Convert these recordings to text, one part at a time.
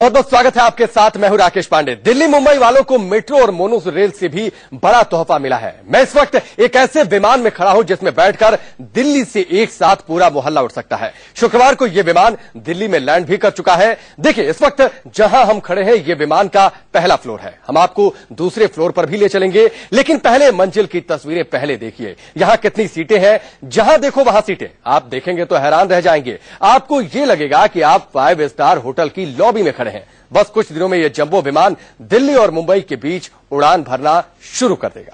बहुत बहुत स्वागत है आपके साथ। मैं हूं राकेश पांडे। दिल्ली मुंबई वालों को मेट्रो और मोनो रेल से भी बड़ा तोहफा मिला है। मैं इस वक्त एक ऐसे विमान में खड़ा हूं जिसमें बैठकर दिल्ली से एक साथ पूरा मोहल्ला उड़ सकता है। शुक्रवार को यह विमान दिल्ली में लैंड भी कर चुका है। देखिए, इस वक्त जहां हम खड़े हैं यह विमान का पहला फ्लोर है। हम आपको दूसरे फ्लोर पर भी ले चलेंगे, लेकिन पहले मंजिल की तस्वीरें पहले देखिए। यहां कितनी सीटें हैं, जहां देखो वहां सीटें। आप देखेंगे तो हैरान रह जाएंगे। आपको यह लगेगा कि आप 5 स्टार होटल की लॉबी में खड़े हैं। बस कुछ दिनों में यह जंबो विमान दिल्ली और मुंबई के बीच उड़ान भरना शुरू कर देगा।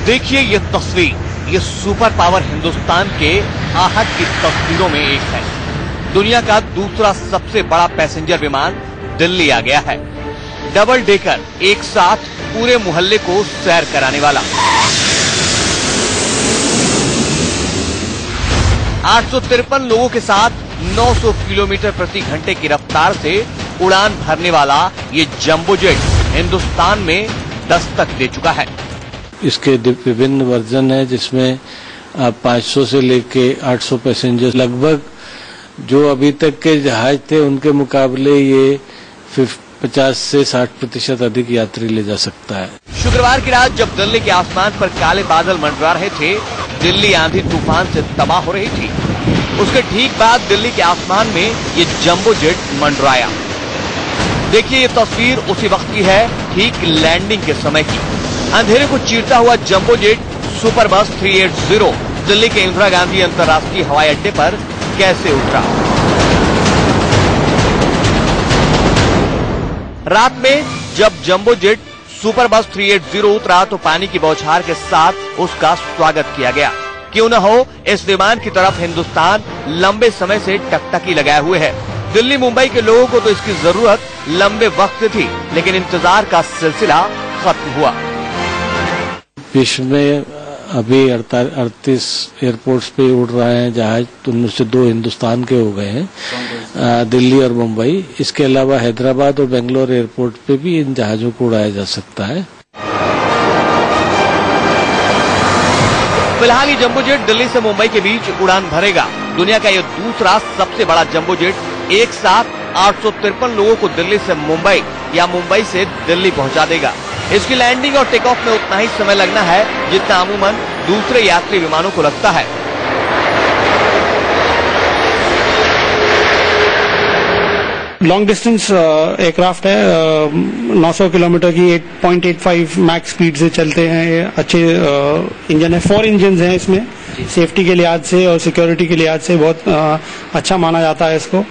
देखिए ये तस्वीर, ये सुपर पावर हिंदुस्तान के आहट की तस्वीरों में एक है। दुनिया का दूसरा सबसे बड़ा पैसेंजर विमान दिल्ली आ गया है। डबल डेकर, एक साथ पूरे मोहल्ले को सैर कराने वाला। 853 लोगों के साथ 900 किलोमीटर प्रति घंटे की रफ्तार से उड़ान भरने वाला ये जंबो जेट हिंदुस्तान में दस्तक दे चुका है। इसके विभिन्न वर्जन है, जिसमें 500 से लेके 800 पैसेंजर, लगभग जो अभी तक के जहाज थे उनके मुकाबले ये 50 से 60% अधिक यात्री ले जा सकता है। शुक्रवार की रात जब दिल्ली के आसमान पर काले बादल मंडरा रहे थे, दिल्ली आंधी तूफान से तबाह हो रही थी, उसके ठीक बाद दिल्ली के आसमान में ये जंबो जेट मंडराया। देखिए ये तस्वीर उसी वक्त की है, ठीक लैंडिंग के समय की। अंधेरे को चीरता हुआ जंबो जेट सुपर बस 380 दिल्ली के इंदिरा गांधी अंतर्राष्ट्रीय हवाई अड्डे पर कैसे उतरा। रात में जब जंबो जेट सुपर बस 380 उतरा तो पानी की बौछार के साथ उसका स्वागत किया गया। क्यों न हो, इस विमान की तरफ हिंदुस्तान लंबे समय से टकटकी लगाए हुए है। दिल्ली मुंबई के लोगों को तो इसकी जरूरत लंबे वक्त से थी, लेकिन इंतजार का सिलसिला खत्म हुआ। विश्व में अभी 38 एयरपोर्ट्स पे उड़ रहे हैं जहाज, तो उनमें से 2 हिंदुस्तान के हो गए हैं, दिल्ली और मुंबई। इसके अलावा हैदराबाद और बेंगलोर एयरपोर्ट पे भी इन जहाजों को उड़ाया जा सकता है। फिलहाल ये जंबो जेट दिल्ली से मुंबई के बीच उड़ान भरेगा। दुनिया का ये दूसरा सबसे बड़ा जंबो जेट एक साथ 853 लोगों को दिल्ली से मुंबई या मुंबई से दिल्ली पहुंचा देगा। इसकी लैंडिंग और टेक ऑफ में उतना ही समय लगना है जितना अमूमन दूसरे यात्री विमानों को लगता है। लॉन्ग डिस्टेंस एयरक्राफ्ट है, 900 किलोमीटर की 8.85 मैक्स स्पीड से चलते हैं। ये अच्छे इंजन है, 4 इंजन हैं इसमें। सेफ्टी के लिहाज से और सिक्योरिटी के लिहाज से बहुत अच्छा माना जाता है इसको।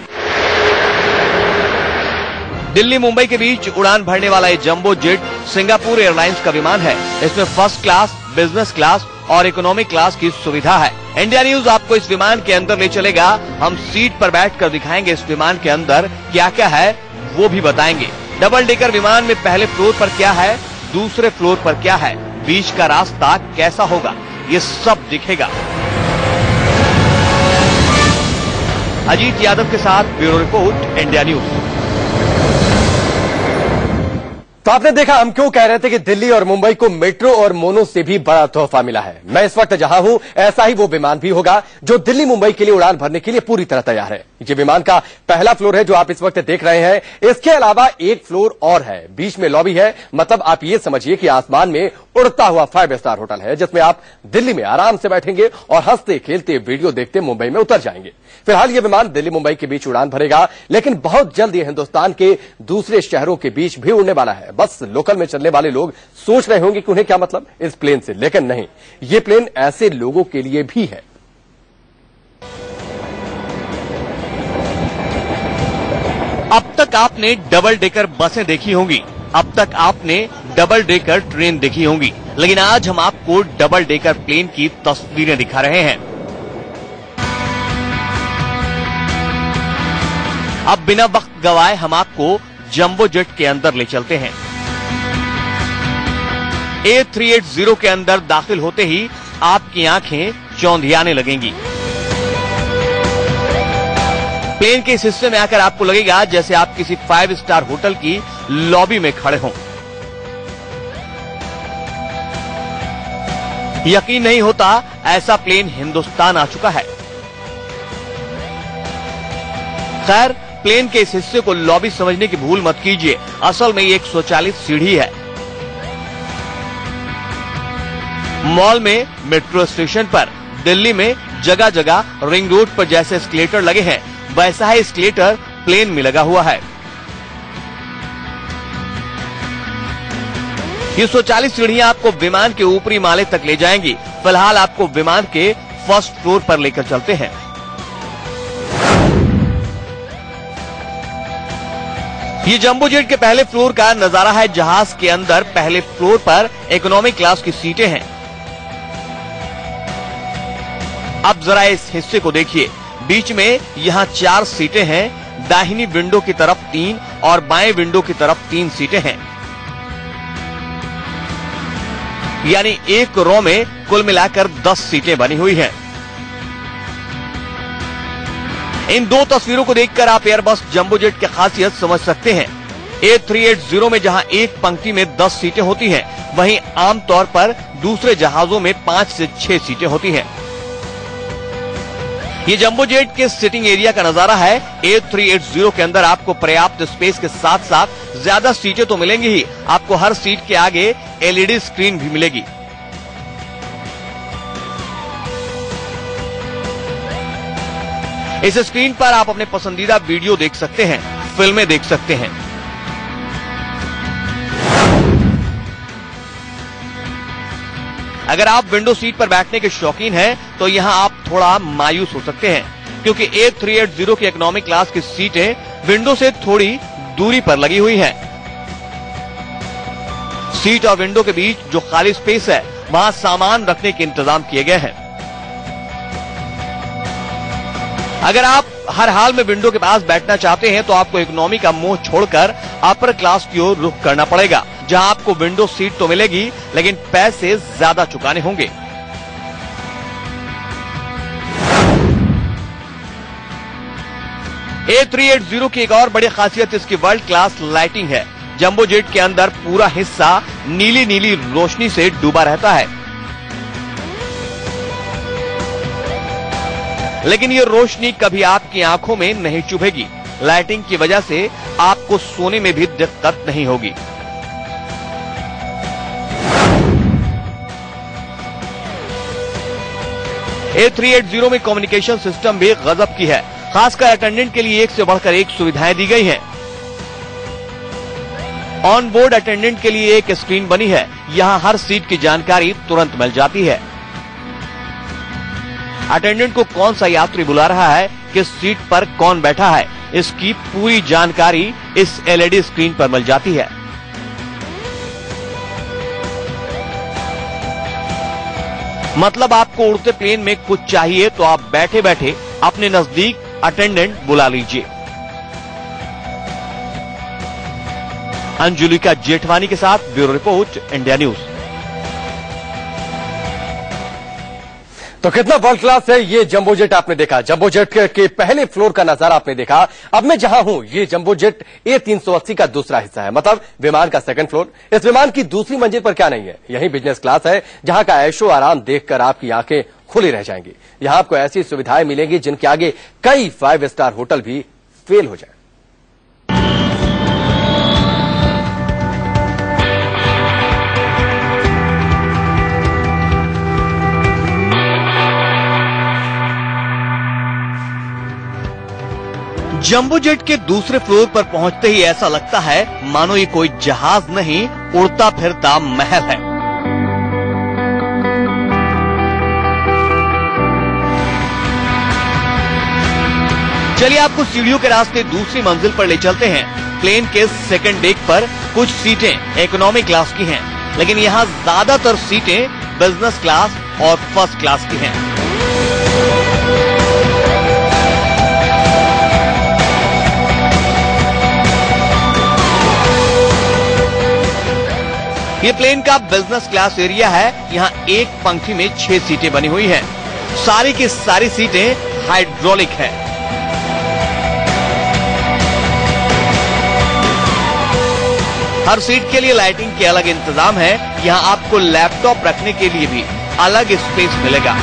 दिल्ली मुंबई के बीच उड़ान भरने वाला ये जंबो जेट सिंगापुर एयरलाइंस का विमान है। इसमें फर्स्ट क्लास, बिजनेस क्लास और इकोनॉमिक क्लास की सुविधा है। इंडिया न्यूज आपको इस विमान के अंदर ले चलेगा। हम सीट पर बैठकर दिखाएंगे इस विमान के अंदर क्या क्या है, वो भी बताएंगे। डबल डेकर विमान में पहले फ्लोर पर क्या है, दूसरे फ्लोर पर क्या है, बीच का रास्ता कैसा होगा, ये सब दिखेगा। अजीत यादव के साथ ब्यूरो रिपोर्ट, इंडिया न्यूज। तो आपने देखा हम क्यों कह रहे थे कि दिल्ली और मुंबई को मेट्रो और मोनो से भी बड़ा तोहफा मिला है। मैं इस वक्त जहां हूं, ऐसा ही वो विमान भी होगा जो दिल्ली मुंबई के लिए उड़ान भरने के लिए पूरी तरह तैयार है। ये विमान का पहला फ्लोर है जो आप इस वक्त देख रहे हैं। इसके अलावा एक फ्लोर और है, बीच में लॉबी है। मतलब आप ये समझिए कि आसमान में उड़ता हुआ 5 स्टार होटल है, जिसमें आप दिल्ली में आराम से बैठेंगे और हंसते खेलते वीडियो देखते मुंबई में उतर जाएंगे। फिलहाल ये विमान दिल्ली मुंबई के बीच उड़ान भरेगा, लेकिन बहुत जल्द ये हिंदुस्तान के दूसरे शहरों के बीच भी उड़ने वाला है। बस लोकल में चलने वाले लोग सोच रहे होंगे कि उन्हें क्या मतलब इस प्लेन से, लेकिन नहीं, ये प्लेन ऐसे लोगों के लिए भी है। अब तक आपने डबल डेकर बसें देखी होंगी, अब तक आपने डबल डेकर ट्रेन देखी होंगी, लेकिन आज हम आपको डबल डेकर प्लेन की तस्वीरें दिखा रहे हैं। अब बिना वक्त गवाए हम आपको जंबो जेट के अंदर ले चलते हैं। A380 के अंदर दाखिल होते ही आपकी आंखें चौंधियाने लगेंगी। प्लेन के इस हिस्से में आकर आपको लगेगा जैसे आप किसी 5 स्टार होटल की लॉबी में खड़े हों। यकीन नहीं होता ऐसा प्लेन हिंदुस्तान आ चुका है। खैर, प्लेन के इस हिस्से को लॉबी समझने की भूल मत कीजिए, असल में ये एक स्वचालित सीढ़ी है। मॉल में, मेट्रो स्टेशन पर, दिल्ली में जगह जगह रिंग रोड पर जैसे एस्केलेटर लगे हैं, वैसा ही एस्केलेटर प्लेन में लगा हुआ है। ये स्वचालित सीढ़ियां आपको विमान के ऊपरी माले तक ले जाएंगी। फिलहाल आपको विमान के फर्स्ट फ्लोर पर लेकर चलते हैं। ये जंबो जेट के पहले फ्लोर का नजारा है। जहाज के अंदर पहले फ्लोर पर इकोनॉमी क्लास की सीटें हैं। अब जरा इस हिस्से को देखिए। बीच में यहाँ 4 सीटें हैं। दाहिनी विंडो की तरफ 3 और बाएं विंडो की तरफ 3 सीटें हैं। यानी एक रो में कुल मिलाकर 10 सीटें बनी हुई हैं। इन 2 तस्वीरों को देखकर आप एयरबस जंबो जेट की खासियत समझ सकते हैं। A380 में जहां एक पंक्ति में 10 सीटें होती हैं, वहीं आमतौर पर दूसरे जहाजों में 5 से 6 सीटें होती हैं। ये जंबो जेट के सिटिंग एरिया का नजारा है। A380 के अंदर आपको पर्याप्त स्पेस के साथ साथ ज्यादा सीटें तो मिलेंगी ही, आपको हर सीट के आगे LED स्क्रीन भी मिलेगी। इस स्क्रीन पर आप अपने पसंदीदा वीडियो देख सकते हैं, फिल्में देख सकते हैं। अगर आप विंडो सीट पर बैठने के शौकीन हैं, तो यहां आप थोड़ा मायूस हो सकते हैं, क्योंकि A380 की इकोनॉमी क्लास की सीटें विंडो से थोड़ी दूरी पर लगी हुई हैं। सीट और विंडो के बीच जो खाली स्पेस है, वहां सामान रखने के इंतजाम किए गए हैं। अगर आप हर हाल में विंडो के पास बैठना चाहते हैं, तो आपको इकोनॉमी का मोह छोड़कर अपर क्लास की ओर रुख करना पड़ेगा, जहां आपको विंडो सीट तो मिलेगी, लेकिन पैसे ज्यादा चुकाने होंगे। A380 की एक और बड़ी खासियत इसकी वर्ल्ड क्लास लाइटिंग है। जंबो जेट के अंदर पूरा हिस्सा नीली नीली रोशनी से डूबा रहता है, लेकिन ये रोशनी कभी आपकी आंखों में नहीं चुभेगी। लाइटिंग की वजह से आपको सोने में भी दिक्कत नहीं होगी। A380 में कम्युनिकेशन सिस्टम भी गजब की है। खासकर अटेंडेंट के लिए एक से बढ़कर एक सुविधाएं दी गई हैं। ऑन बोर्ड अटेंडेंट के लिए एक स्क्रीन बनी है। यहां हर सीट की जानकारी तुरंत मिल जाती है। अटेंडेंट को कौन सा यात्री बुला रहा है, किस सीट पर कौन बैठा है, इसकी पूरी जानकारी इस LED स्क्रीन पर मिल जाती है। मतलब आपको उड़ते प्लेन में कुछ चाहिए तो आप बैठे बैठे अपने नजदीक अटेंडेंट बुला लीजिए। अंजुलिका जेठवानी के साथ ब्यूरो रिपोर्ट, इंडिया न्यूज। तो कितना वर्ल्ड क्लास है ये जंबो जेट आपने देखा। जंबो जेट के पहले फ्लोर का नजारा आपने देखा। अब मैं जहां हूं, ये जंबो जेट A380 का दूसरा हिस्सा है, मतलब विमान का सेकंड फ्लोर। इस विमान की दूसरी मंजिल पर क्या नहीं है, यही बिजनेस क्लास है, जहां का ऐशो आराम देखकर आपकी आंखें खुली रह जाएंगी। यहां आपको ऐसी सुविधाएं मिलेंगी जिनके आगे कई 5 स्टार होटल भी फेल हो जाए। जंबो जेट के दूसरे फ्लोर पर पहुंचते ही ऐसा लगता है मानो ये कोई जहाज नहीं, उड़ता फिरता महल है। चलिए आपको सीढ़ियों के रास्ते दूसरी मंजिल पर ले चलते हैं। प्लेन के सेकंड डेक पर कुछ सीटें इकोनॉमी क्लास की हैं, लेकिन यहाँ ज्यादातर सीटें बिजनेस क्लास और फर्स्ट क्लास की हैं। ये प्लेन का बिजनेस क्लास एरिया है। यहाँ एक पंक्ति में 6 सीटें बनी हुई हैं। सारी की सारी सीटें हाइड्रोलिक है। हर सीट के लिए लाइटिंग के अलग इंतजाम है। यहाँ आपको लैपटॉप रखने के लिए भी अलग स्पेस मिलेगा।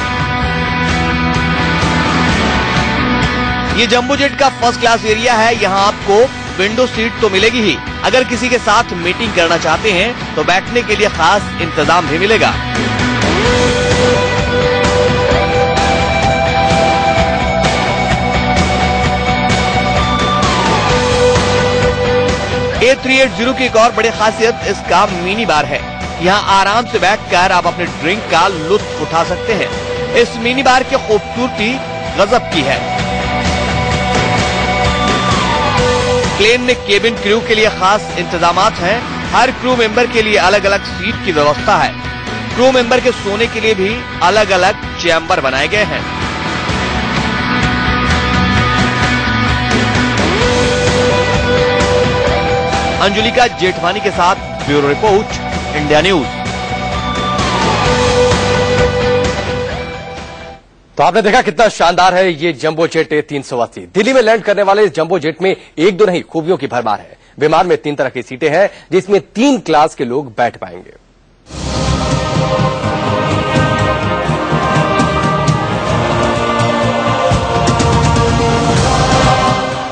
ये जंबो जेट का फर्स्ट क्लास एरिया है। यहाँ आपको विंडो सीट तो मिलेगी ही, अगर किसी के साथ मीटिंग करना चाहते हैं तो बैठने के लिए खास इंतजाम भी मिलेगा। A380 की एक और बड़ी खासियत इसका मिनी बार है। यहाँ आराम से बैठकर आप अपने ड्रिंक का लुत्फ उठा सकते हैं। इस मिनी बार की खूबसूरती गजब की है। प्लेन में केबिन क्रू के लिए खास इंतजामात हैं। हर क्रू मेंबर के लिए अलग अलग सीट की व्यवस्था है। क्रू मेंबर के सोने के लिए भी अलग अलग चैम्बर बनाए गए हैं। अंजुलिका जेठवानी के साथ ब्यूरो रिपोर्ट, इंडिया न्यूज। तो आपने देखा कितना शानदार है ये जंबो जेट A380। दिल्ली में लैंड करने वाले इस जंबो जेट में एक दो नहीं खूबियों की भरमार है। विमान में 3 तरह की सीटें हैं जिसमें 3 क्लास के लोग बैठ पाएंगे।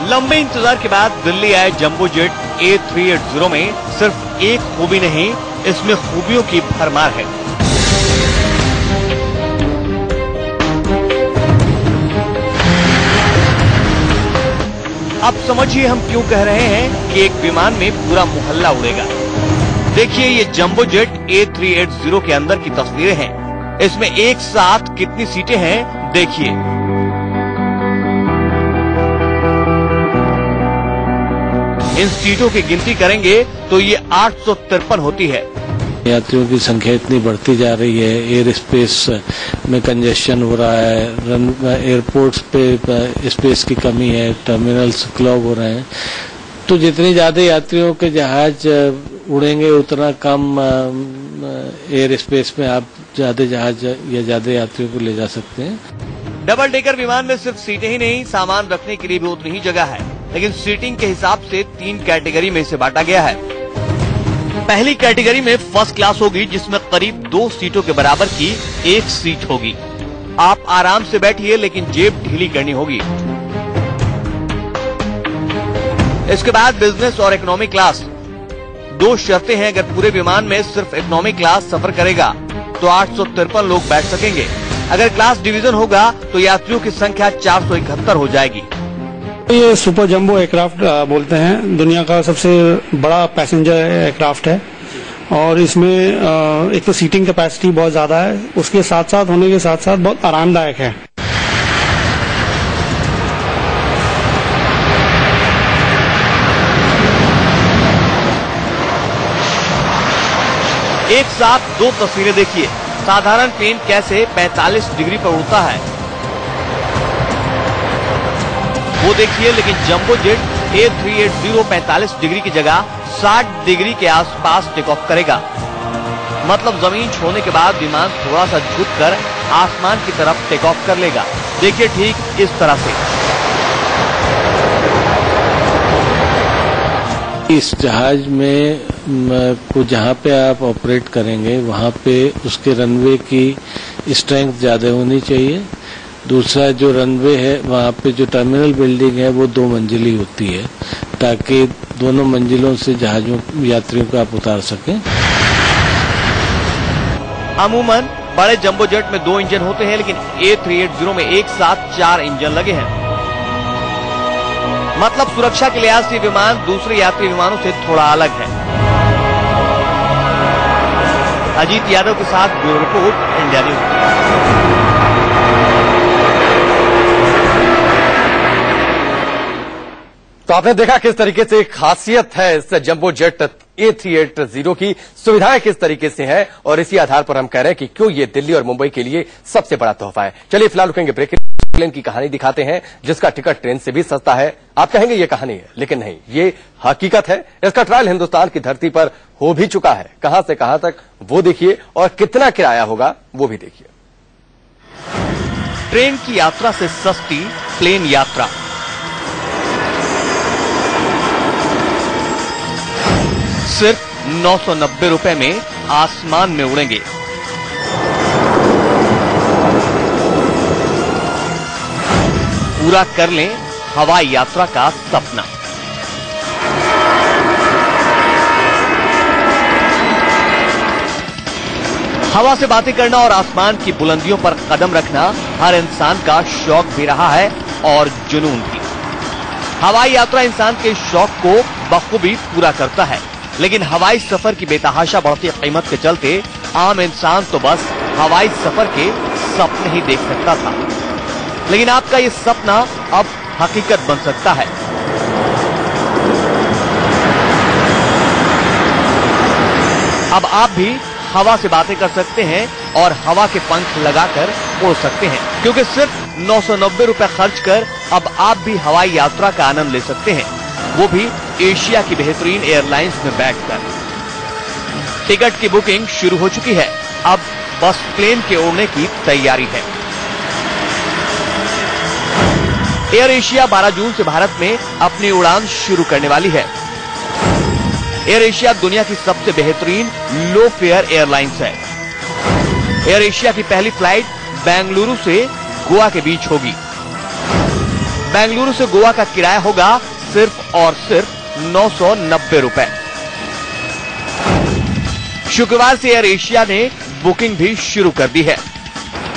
लंबे इंतजार के बाद दिल्ली आए जंबो जेट A380 में सिर्फ एक खूबी नहीं, इसमें खूबियों की भरमार है। अब समझिए हम क्यों कह रहे हैं कि एक विमान में पूरा मोहल्ला उड़ेगा। देखिए ये जंबो जेट A380 के अंदर की तस्वीरें हैं। इसमें एक साथ कितनी सीटें हैं देखिए। इन सीटों की गिनती करेंगे तो ये 853 होती है। यात्रियों की संख्या इतनी बढ़ती जा रही है, एयर स्पेस में कंजेशन हो रहा है, एयरपोर्ट्स पे स्पेस की कमी है, टर्मिनल्स क्लॉग हो रहे हैं, तो जितनी ज्यादा यात्रियों के जहाज उड़ेंगे उतना कम एयर स्पेस में आप ज्यादा जहाज या ज्यादा यात्रियों को ले जा सकते हैं। डबल डेकर विमान में सिर्फ सीटें ही नहीं, सामान रखने के लिए भी उतनी ही जगह है, लेकिन सीटिंग के हिसाब से 3 कैटेगरी में इसे बांटा गया है। पहली कैटेगरी में फर्स्ट क्लास होगी, जिसमें करीब 2 सीटों के बराबर की 1 सीट होगी। आप आराम से बैठिए, लेकिन जेब ढीली करनी होगी। इसके बाद बिजनेस और इकोनॉमी क्लास, 2 शर्तें हैं। अगर पूरे विमान में सिर्फ इकोनॉमी क्लास सफर करेगा तो 853 लोग बैठ सकेंगे। अगर क्लास डिवीजन होगा तो यात्रियों की संख्या 471 हो जाएगी। ये सुपर जंबो एयरक्राफ्ट बोलते हैं, दुनिया का सबसे बड़ा पैसेंजर एयरक्राफ्ट है और इसमें एक तो सीटिंग कैपेसिटी बहुत ज्यादा है, उसके साथ साथ होने के साथ साथ बहुत आरामदायक है। एक साथ 2 तस्वीरें देखिए। साधारण प्लेन कैसे 45 डिग्री पर उड़ता है वो देखिए, लेकिन जंबो जेट A380 45 डिग्री की जगह 60 डिग्री के आसपास टेक ऑफ करेगा। मतलब जमीन छोड़ने के बाद विमान थोड़ा सा झुककर आसमान की तरफ टेक ऑफ कर लेगा। देखिए ठीक इस तरह से। इस जहाज में को जहाँ पे आप ऑपरेट करेंगे वहाँ पे उसके रनवे की स्ट्रेंथ ज्यादा होनी चाहिए। दूसरा जो रनवे है वहाँ पे जो टर्मिनल बिल्डिंग है वो 2 मंजिली होती है, ताकि दोनों मंजिलों से जहाजों यात्रियों को आप उतार सकें। अमूमन बड़े जंबो जेट में 2 इंजन होते हैं, लेकिन A380 में एक साथ 4 इंजन लगे हैं। मतलब सुरक्षा के लिहाज से विमान दूसरे यात्री विमानों से थोड़ा अलग है। अजीत यादव के साथ ब्यूरो रिपोर्ट, इंडिया न्यूज। तो आपने देखा किस तरीके से खासियत है इस जंबो जेट A380 की, सुविधाएं किस तरीके से हैं, और इसी आधार पर हम कह रहे हैं कि क्यों ये दिल्ली और मुंबई के लिए सबसे बड़ा तोहफा है। चलिए फिलहाल रुकेंगे ब्रेक। प्लेन की कहानी दिखाते हैं जिसका टिकट ट्रेन से भी सस्ता है। आप कहेंगे ये कहानी है, लेकिन नहीं, ये हकीकत है। इसका ट्रायल हिंदुस्तान की धरती पर हो भी चुका है। कहां से कहां तक वो देखिए, और कितना किराया होगा वो भी देखिए। ट्रेन की यात्रा से सस्ती प्लेन यात्रा। सिर्फ 990 रुपए में आसमान में उड़ेंगे। पूरा कर लें हवाई यात्रा का सपना। हवा से बातें करना और आसमान की बुलंदियों पर कदम रखना हर इंसान का शौक भी रहा है और जुनून भी। हवाई यात्रा इंसान के शौक को बखूबी पूरा करता है, लेकिन हवाई सफर की बेतहाशा बढ़ती कीमत के चलते आम इंसान तो बस हवाई सफर के सपने ही देख सकता था। लेकिन आपका ये सपना अब हकीकत बन सकता है। अब आप भी हवा से बातें कर सकते हैं और हवा के पंख लगाकर उड़ सकते हैं, क्योंकि सिर्फ 990 रुपए खर्च कर अब आप भी हवाई यात्रा का आनंद ले सकते हैं, वो भी एशिया की बेहतरीन एयरलाइंस में बैठकर। टिकट की बुकिंग शुरू हो चुकी है, अब बस प्लेन के उड़ने की तैयारी है। एयर एशिया 12 जून से भारत में अपनी उड़ान शुरू करने वाली है। एयर एशिया दुनिया की सबसे बेहतरीन लो फेयर एयरलाइंस है। एयर एशिया की पहली फ्लाइट बेंगलुरु से गोवा के बीच होगी। बेंगलुरु से गोवा का किराया होगा सिर्फ और सिर्फ 990 रुपए। शुक्रवार से एयर एशिया ने बुकिंग भी शुरू कर दी है।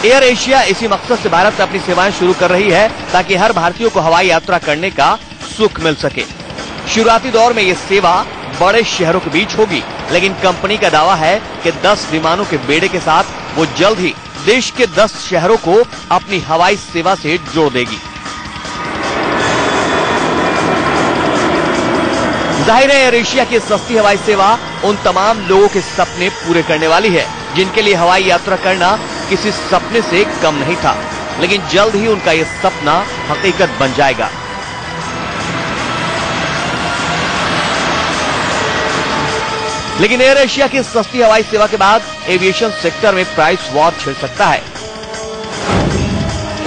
एयर एशिया इसी मकसद से भारत में अपनी सेवाएं शुरू कर रही है ताकि हर भारतीय को हवाई यात्रा करने का सुख मिल सके। शुरुआती दौर में यह सेवा बड़े शहरों के बीच होगी, लेकिन कंपनी का दावा है कि 10 विमानों के बेड़े के साथ वो जल्द ही देश के 10 शहरों को अपनी हवाई सेवा से जोड़ देगी। जाहिर है एयर एशिया की सस्ती हवाई सेवा उन तमाम लोगों के सपने पूरे करने वाली है जिनके लिए हवाई यात्रा करना किसी सपने से कम नहीं था, लेकिन जल्द ही उनका यह सपना हकीकत बन जाएगा। लेकिन एयर एशिया की सस्ती हवाई सेवा के बाद एविएशन सेक्टर में प्राइस वॉर छिड़ सकता है।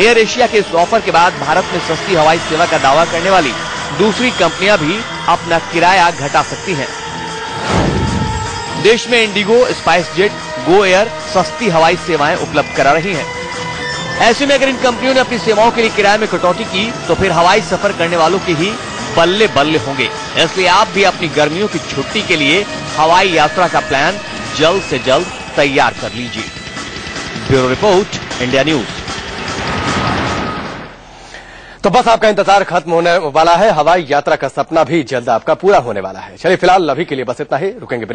एयर एशिया के इस ऑफर के बाद भारत में सस्ती हवाई सेवा का दावा करने वाली दूसरी कंपनियां भी अपना किराया घटा सकती हैं। देश में Indigo, spice jet, Go Air सस्ती हवाई सेवाएं उपलब्ध करा रही हैं। ऐसे में अगर इन कंपनियों ने अपनी सेवाओं के लिए किराए में कटौती की तो फिर हवाई सफर करने वालों की ही बल्ले बल्ले होंगे। इसलिए आप भी अपनी गर्मियों की छुट्टी के लिए हवाई यात्रा का प्लान जल्द से जल्द तैयार कर लीजिए। Bureau report, India news. तो बस आपका इंतजार खत्म होने वाला है। हवाई यात्रा का सपना भी जल्द आपका पूरा होने वाला है। चलिए फिलहाल अभी के लिए बस इतना ही, रुकेंगे।